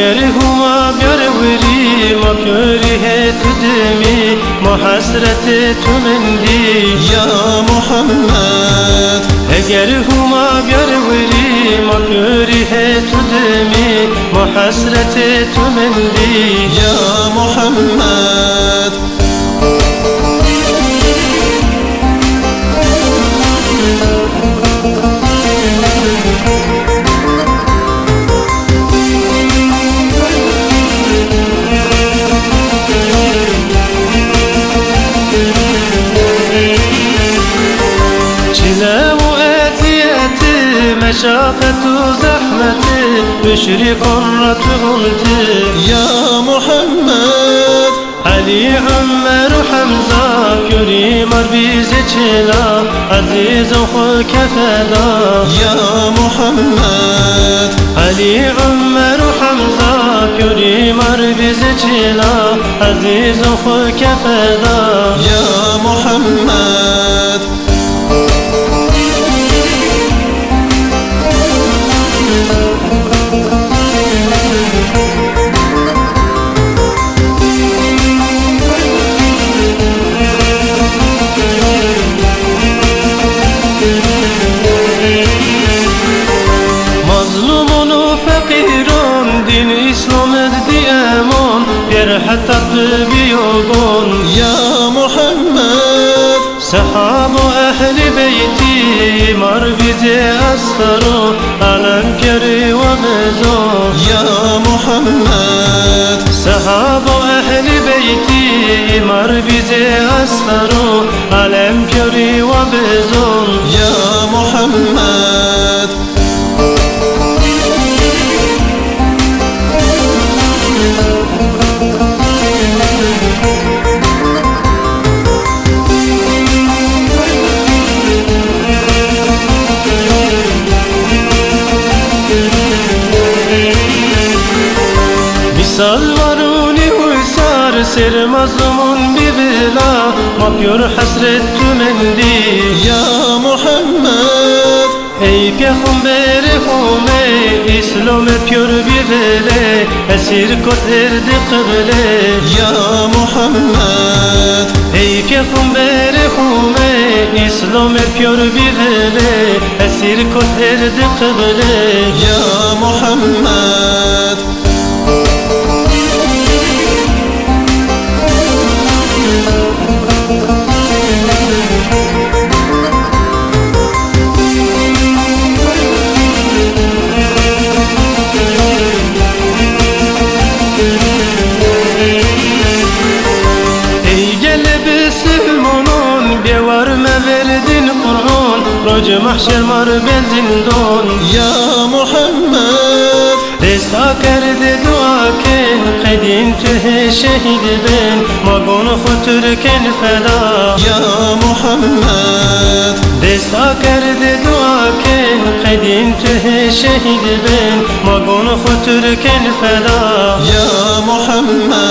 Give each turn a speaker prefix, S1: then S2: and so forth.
S1: اگر هما بیاروری ما کره تدمی ما حسرت تو مندی
S2: یا محمد
S1: اگر هما بیاروری ما کره تدمی ما حسرت تو مندی
S2: یا محمد
S1: مشافة وزحمة بشري قرة غلتي
S2: يا محمد
S1: علي عمر وحمزة كريم بيزتشلا عزيز أخوك فدا
S2: يا محمد
S1: علي عمر وحمزة كريم بيزتشلا عزيز أخوك فدا
S2: يا محمد
S1: مظلوم وفقير دين إسلام الديامون حتى بيوبون
S2: يا محمد
S1: سحاب أهل بيتي مربزي أسفروا علم كري وبزور
S2: يا محمد
S1: سحاب أهل بيتي مربزي أسفروا علم كري وبزور
S2: يا محمد
S1: سالوروني وسار سر مظلوم ببلا ما بيور حسرت مندي
S2: يا محمد
S1: ey piyahum berhume İslam pür bivele esir kot erdi kıble
S2: يا محمد
S1: ey piyahum berhume İslam pür bivele esir kot erdi kıble
S2: يا محمد
S1: روج محشر مر بين زندون
S2: يا محمد
S1: رسا کرد دعا کن قدیم ته شهید بن ما گون خطر کن فدا
S2: يا محمد
S1: رسا کرد دعا کن قدیم ته شهید بن ما گون خطر کن فدا
S2: يا محمد